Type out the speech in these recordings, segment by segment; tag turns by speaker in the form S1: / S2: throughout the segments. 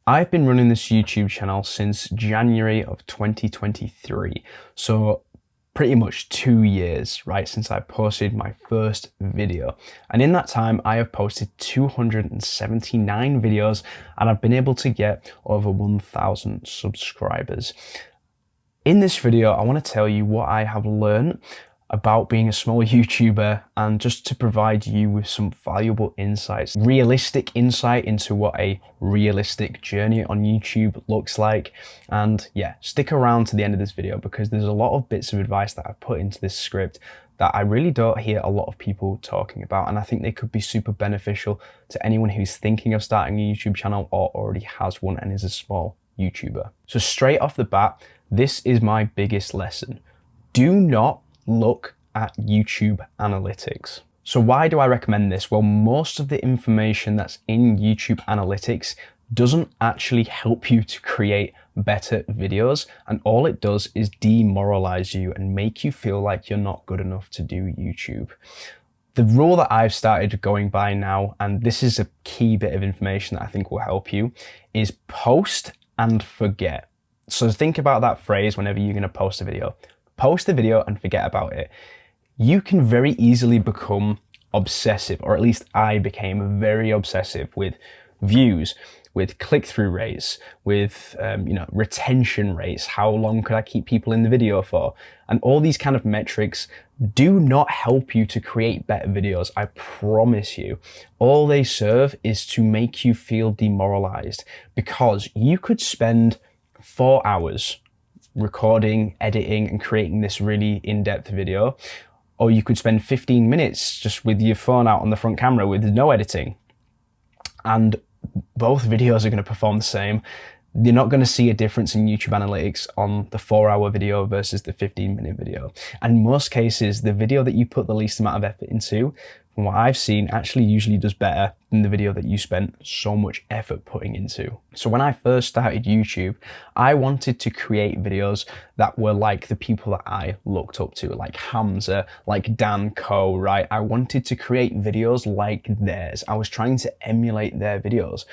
S1: I've been running this YouTube channel since January of 2023. So pretty much 2 years, right, since I posted my first video. And in that time, I have posted 279 videos and I've been able to get over 1,000 subscribers. In this video, I want to tell you what I have learned about being a small YouTuber and just to provide you with some valuable insights, realistic insight into what a realistic journey on YouTube looks like. And yeah, stick around to the end of this video because there's a lot of bits of advice that I've put into this script that I really don't hear a lot of people talking about, and I think they could be super beneficial to anyone who's thinking of starting a YouTube channel or already has one and is a small YouTuber. So straight off the bat, this is my biggest lesson. Do not look at YouTube analytics. So why do I recommend this? Well, most of the information that's in YouTube analytics doesn't actually help you to create better videos, and all it does is demoralize you and make you feel like you're not good enough to do YouTube. The rule that I've started going by now, and this is a key bit of information that I think will help you, is post and forget. So think about that phrase whenever you're going to post a video. Post the video and forget about it. You can very easily become obsessive, or at least I became very obsessive with views, with click-through rates, with retention rates. How long could I keep people in the video for? And all these kind of metrics do not help you to create better videos. I promise you. All they serve is to make you feel demoralized, because you could spend 4 hours recording, editing, and creating this really in-depth video, or you could spend 15 minutes just with your phone out on the front camera with no editing, and both videos are going to perform the same. You're not going to see a difference in YouTube analytics on the 4-hour video versus the 15-minute video. And in most cases, the video that you put the least amount of effort into, from what I've seen, actually usually does better than the video that you spent so much effort putting into. So when I first started YouTube, I wanted to create videos that were like the people that I looked up to, like Hamza, like Dan Coe, right? I wanted to create videos like theirs. I was trying to emulate their videos.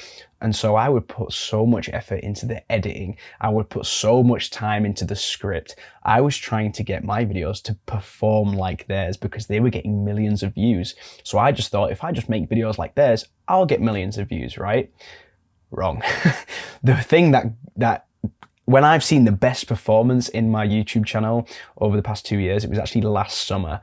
S1: And so I would put so much effort into the editing. I would put so much time into the script. I was trying to get my videos to perform like theirs because they were getting millions of views. So I just thought, if I just make videos like theirs, I'll get millions of views, right? Wrong. The thing that when I've seen the best performance in my YouTube channel over the past 2 years, it was actually last summer.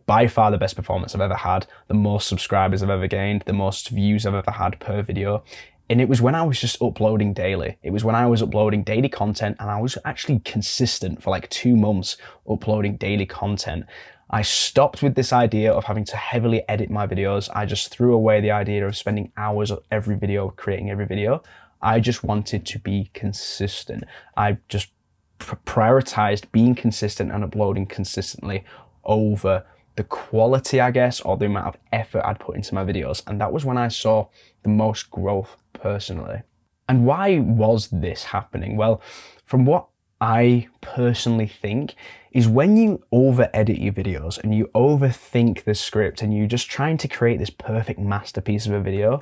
S1: By far the best performance I've ever had, the most subscribers I've ever gained, the most views I've ever had per video. And it was when I was just uploading daily. It was when I was uploading daily content, and I was actually consistent for like 2 months uploading daily content. I stopped with this idea of having to heavily edit my videos. I just threw away the idea of spending hours on every video, creating every video. I just wanted to be consistent. I just prioritized being consistent and uploading consistently over the quality, I guess, or the amount of effort I'd put into my videos. And that was when I saw the most growth personally. And why was this happening? Well, from what I personally think is when you over edit your videos and you overthink the script and you're just trying to create this perfect masterpiece of a video,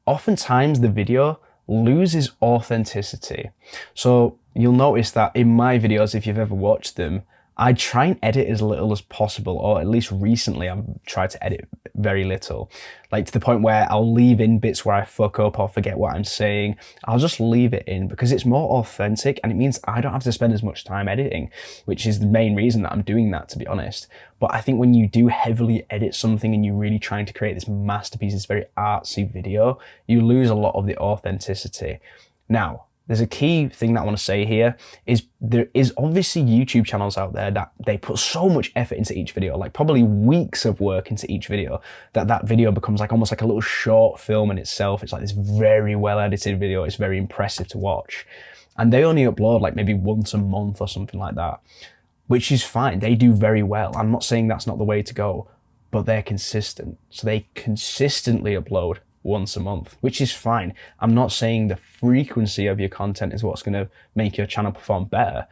S1: oftentimes the video loses authenticity. So you'll notice that in my videos, if you've ever watched them, I try and edit as little as possible, or at least recently I've tried to edit very little. Like to the point where I'll leave in bits where I fuck up or forget what I'm saying. I'll just leave it in because it's more authentic and it means I don't have to spend as much time editing, which is the main reason that I'm doing that, to be honest. But I think when you do heavily edit something and you're really trying to create this masterpiece, this very artsy video, you lose a lot of the authenticity. Now, there's a key thing that I want to say here is there is obviously YouTube channels out there that they put so much effort into each video, like probably weeks of work into each video, that video becomes like almost like a little short film in itself. It's like this very well edited video. It's very impressive to watch. And they only upload like maybe once a month or something like that, which is fine. They do very well. I'm not saying that's not the way to go, but they're consistent. So they consistently upload once a month, which is fine. I'm not saying the frequency of your content is what's going to make your channel perform better.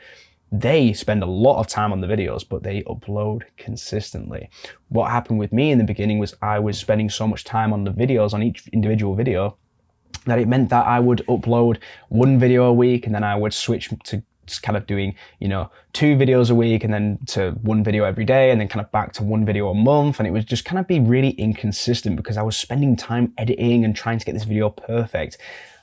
S1: They spend a lot of time on the videos, but they upload consistently. What happened with me in the beginning was I was spending so much time on the videos, on each individual video, that it meant that I would upload one video a week and then I would switch to just kind of doing, 2 videos a week and then to 1 video every day and then kind of back to 1 video a month. And it was just kind of be really inconsistent because I was spending time editing and trying to get this video perfect.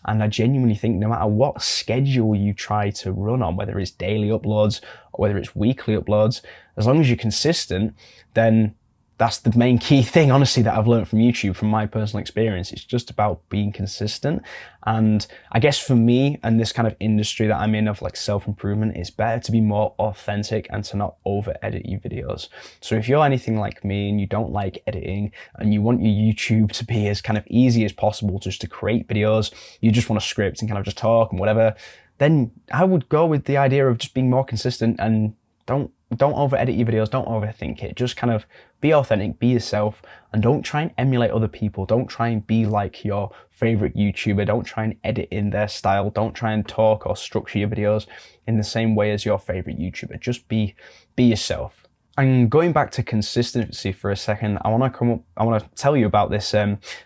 S1: And I genuinely think no matter what schedule you try to run on, whether it's daily uploads or whether it's weekly uploads, as long as you're consistent, then that's the main key thing, honestly, that I've learned from YouTube, from my personal experience. It's just about being consistent. And I guess for me and this kind of industry that I'm in of like self-improvement, it's better to be more authentic and to not over edit your videos. So if you're anything like me and you don't like editing and you want your YouTube to be as kind of easy as possible just to create videos, you just want a script and kind of just talk and whatever, then I would go with the idea of just being more consistent and don't over edit your videos, don't overthink it. Just kind of be authentic, be yourself, and don't try and emulate other people. Don't try and be like your favorite YouTuber. Don't try and edit in their style. Don't try and talk or structure your videos in the same way as your favorite YouTuber. Just be yourself. And going back to consistency for a second, I want to tell you about this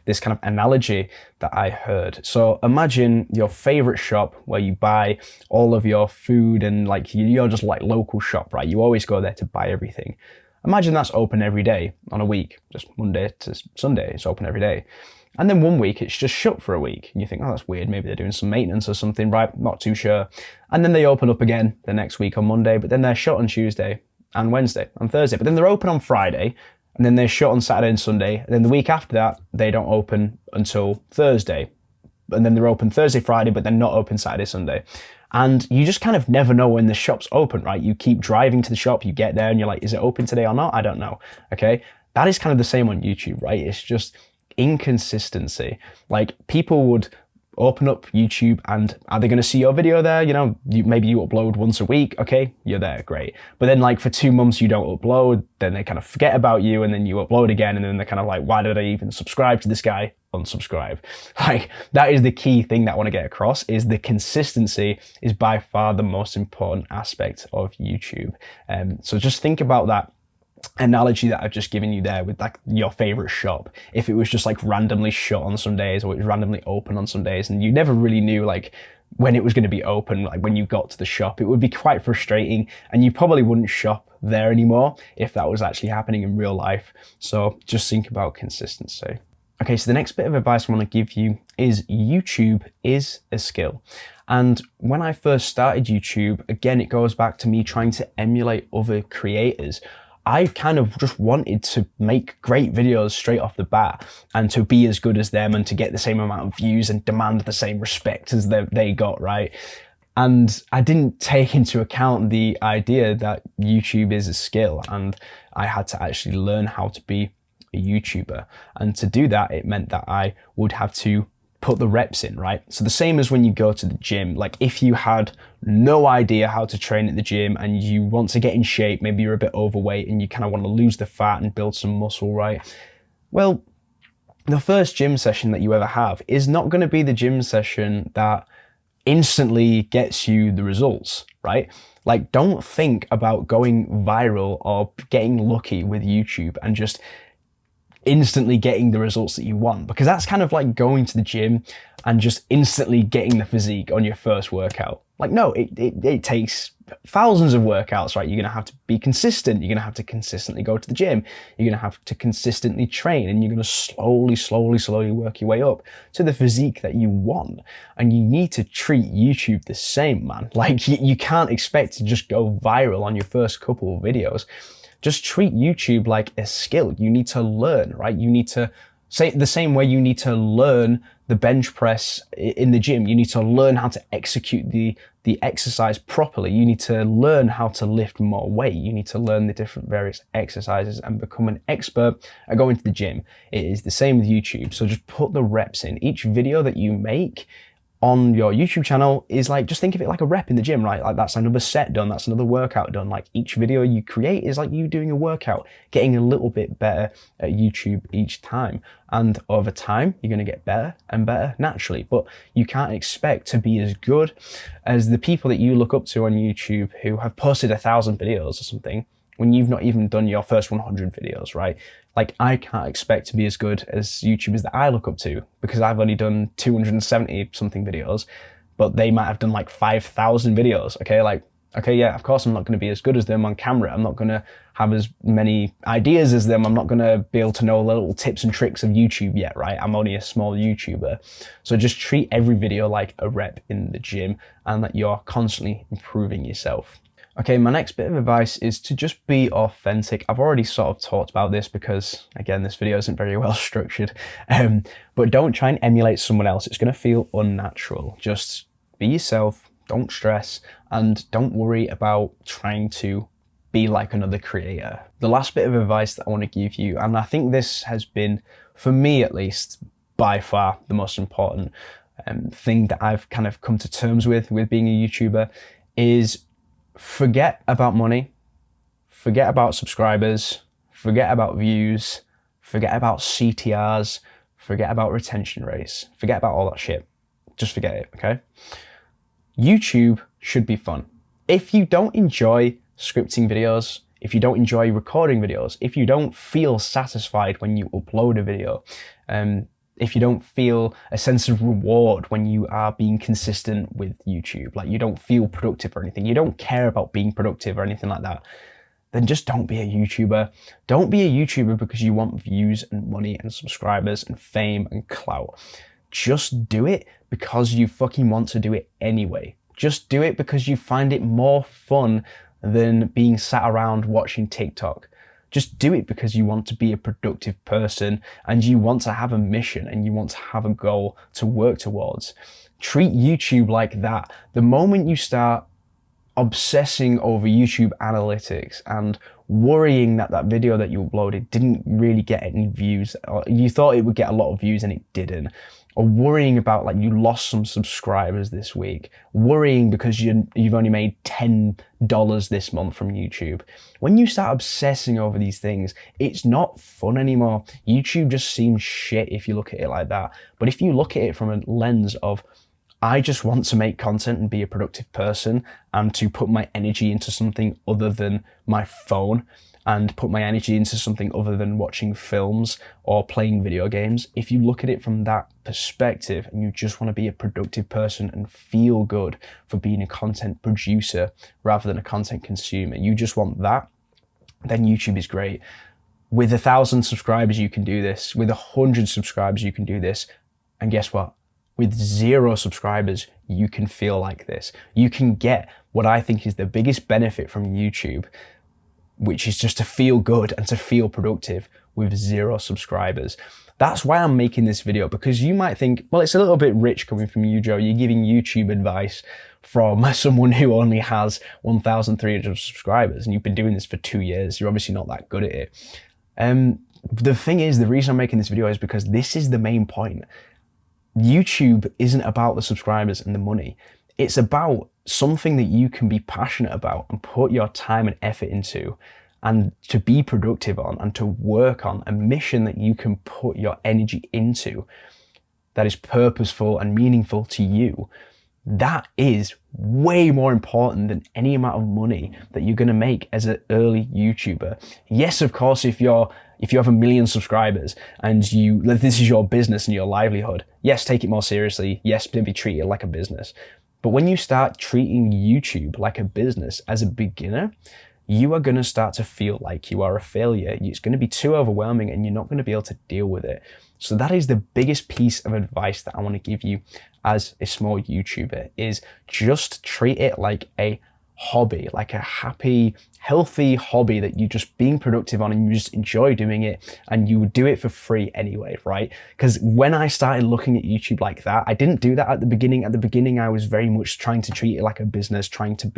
S1: this kind of analogy that I heard. So imagine your favorite shop where you buy all of your food and like you're just like local shop, right? You always go there to buy everything. Imagine that's open every day on a week, just Monday to Sunday, it's open every day. And then one week it's just shut for a week. And you think, oh, that's weird. Maybe they're doing some maintenance or something, right? Not too sure. And then they open up again the next week on Monday, but then they're shut on Tuesday and Wednesday and Thursday, but then they're open on Friday and then they're shut on Saturday and Sunday. And then the week after that, they don't open until Thursday. And then they're open Thursday, Friday, but they're not open Saturday, Sunday. And you just kind of never know when the shop's open, right? You keep driving to the shop, you get there and you're like, is it open today or not? I don't know. Okay. That is kind of the same on YouTube, right? It's just inconsistency. Like people would open up YouTube and are they going to see your video there? Maybe you upload once a week. Okay, you're there, great. But then like for 2 months you don't upload, then they kind of forget about you and then you upload again and then they're kind of like, why did I even subscribe to this guy? Unsubscribe. Like that is the key thing that I want to get across, is the consistency is by far the most important aspect of YouTube. So just think about that analogy that I've just given you there with like your favorite shop. If it was just like randomly shut on some days or it was randomly open on some days and you never really knew like when it was going to be open, like when you got to the shop, it would be quite frustrating and you probably wouldn't shop there anymore if that was actually happening in real life. So just think about consistency. Okay, so the next bit of advice I want to give you is YouTube is a skill. And when I first started YouTube, again, it goes back to me trying to emulate other creators. I kind of just wanted to make great videos straight off the bat and to be as good as them and to get the same amount of views and demand the same respect as they got, right? And I didn't take into account the idea that YouTube is a skill and I had to actually learn how to be a YouTuber. And to do that, it meant that I would have to put the reps in, right? So the same as when you go to the gym, like if you had no idea how to train at the gym and you want to get in shape, maybe you're a bit overweight and you kind of want to lose the fat and build some muscle, right? Well, the first gym session that you ever have is not going to be the gym session that instantly gets you the results, right? Like don't think about going viral or getting lucky with YouTube and just instantly getting the results that you want, because that's kind of like going to the gym and just instantly getting the physique on your first workout. Like, no, it takes thousands of workouts, right? You're going to have to be consistent. You're going to have to consistently go to the gym. You're going to have to consistently train and you're going to slowly work your way up to the physique that you want. And you need to treat YouTube the same, man. Like you can't expect to just go viral on your first couple of videos. Just treat YouTube like a skill. You need to learn, right? You need to say the same way you need to learn the bench press in the gym. You need to learn how to execute the exercise properly. You need to learn how to lift more weight. You need to learn the different various exercises and become an expert at going to the gym. It is the same with YouTube. So just put the reps in. Each video that you make on your YouTube channel is like, just think of it like a rep in the gym, right? Like that's another set done, that's another workout done. Like each video you create is like you doing a workout, getting a little bit better at YouTube each time. And over time, you're going to get better and better naturally, but you can't expect to be as good as the people that you look up to on YouTube who have posted 1,000 videos or something. when you've not even done your first 100 videos, right? Like, I can't expect to be as good as YouTubers that I look up to because I've only done 270 something videos, but they might have done like 5,000 videos. Okay, like, okay, yeah, of course I'm not going to be as good as them on camera. I'm not going to have as many ideas as them. I'm not going to be able to know the little tips and tricks of YouTube yet, right? I'm only a small YouTuber. So just treat every video like a rep in the gym and that you're constantly improving yourself. Okay, my next bit of advice is to just be authentic. I've already sort of talked about this because, again, this video isn't very well structured, but don't try and emulate someone else. It's going to feel unnatural. Just be yourself, don't stress, and don't worry about trying to be like another creator. The last bit of advice that I want to give you, and I think this has been, for me at least, by far the most important thing that I've kind of come to terms with being a YouTuber, is forget about money, forget about subscribers, forget about views, forget about CTRs, forget about retention rates, forget about all that shit. Just forget it, okay? YouTube should be fun. If you don't enjoy scripting videos, if you don't enjoy recording videos, if you don't feel satisfied when you upload a video, if you don't feel a sense of reward when you are being consistent with YouTube, like you don't feel productive or anything, you don't care about being productive or anything like that, then just don't be a YouTuber. Don't be a YouTuber because you want views and money and subscribers and fame and clout. Just do it because you fucking want to do it anyway. Just do it because you find it more fun than being sat around watching TikTok. Just do it because you want to be a productive person and you want to have a mission and you want to have a goal to work towards. Treat YouTube like that. The moment you start obsessing over YouTube analytics and worrying that that video that you uploaded didn't really get any views, or you thought it would get a lot of views and it didn't, or worrying about like you lost some subscribers this week, worrying because you've only made $10 this month from YouTube. When you start obsessing over these things, it's not fun anymore. YouTube just seems shit if you look at it like that. But if you look at it from a lens of, I just want to make content and be a productive person and to put my energy into something other than my phone and put my energy into something other than watching films or playing video games. If you look at it from that perspective and you just want to be a productive person and feel good for being a content producer rather than a content consumer, you just want that, then YouTube is great. With 1,000 subscribers, you can do this. With 100 subscribers, you can do this. And guess what? With 0 subscribers, you can feel like this. You can get what I think is the biggest benefit from YouTube, which is just to feel good and to feel productive with 0 subscribers. That's why I'm making this video, because you might think, well, it's a little bit rich coming from you, Joe. You're giving YouTube advice from someone who only has 1,300 subscribers and you've been doing this for 2 years. You're obviously not that good at it. The thing is, the reason I'm making this video is because this is the main point. YouTube isn't about the subscribers and the money. It's about something that you can be passionate about and put your time and effort into and to be productive on and to work on, a mission that you can put your energy into that is purposeful and meaningful to you. That is way more important than any amount of money that you're going to make as an early YouTuber. Yes, of course, if you have 1 million subscribers and this is your business and your livelihood, yes, take it more seriously. Yes, maybe treat it like a business. But when you start treating YouTube like a business as a beginner, you are going to start to feel like you are a failure. It's going to be too overwhelming and you're not going to be able to deal with it. So that is the biggest piece of advice that I want to give you as a small YouTuber, is just treat it like a hobby, like a happy, healthy hobby that you're just being productive on and you just enjoy doing it and you would do it for free anyway, right? Because when I started looking at YouTube like that, I didn't do that at the beginning. At the beginning, I was very much trying to treat it like a business, trying to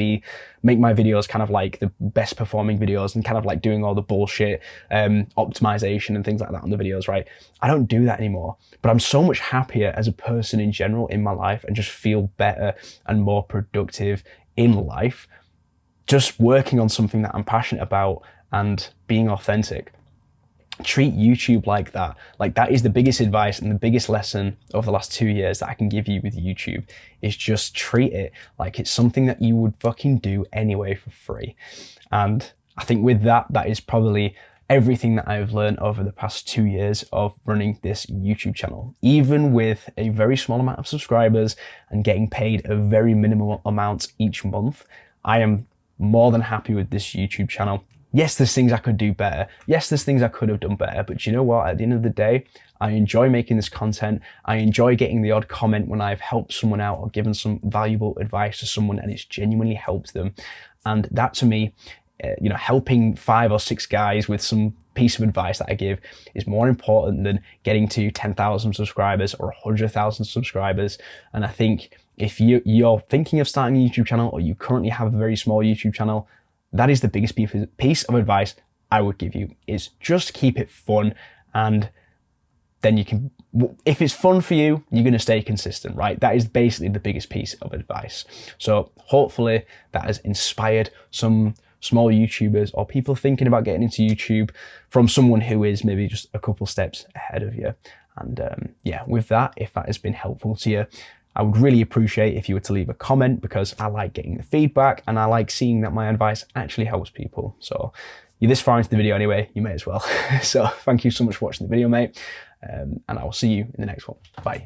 S1: make my videos kind of like the best performing videos and kind of like doing all the bullshit optimization and things like that on the videos, right? I don't do that anymore, but I'm so much happier as a person in general in my life and just feel better and more productive in life, just working on something that I'm passionate about and being authentic. Treat YouTube like that. Like, that is the biggest advice and the biggest lesson over the last 2 years that I can give you with YouTube, is just treat it like it's something that you would fucking do anyway for free. And I think with that is probably everything that I've learned over the past 2 years of running this YouTube channel. Even with a very small amount of subscribers and getting paid a very minimal amount each month, I am more than happy with this YouTube channel. Yes, there's things I could do better. Yes, there's things I could have done better, but you know what? At the end of the day, I enjoy making this content. I enjoy getting the odd comment when I've helped someone out or given some valuable advice to someone and it's genuinely helped them. And that to me, helping 5 or 6 guys with some piece of advice that I give is more important than getting to 10,000 subscribers or 100,000 subscribers. And I think if you're thinking of starting a YouTube channel or you currently have a very small YouTube channel, that is the biggest piece of advice I would give you, is just keep it fun. And then you can, if it's fun for you, you're going to stay consistent, right? That is basically the biggest piece of advice. So hopefully that has inspired some small YouTubers or people thinking about getting into YouTube from someone who is maybe just a couple steps ahead of you. And with that, if that has been helpful to you, I would really appreciate if you were to leave a comment, because I like getting the feedback and I like seeing that my advice actually helps people. So you're this far into the video anyway, you may as well. So thank you so much for watching the video, mate. And I will see you in the next one. Bye.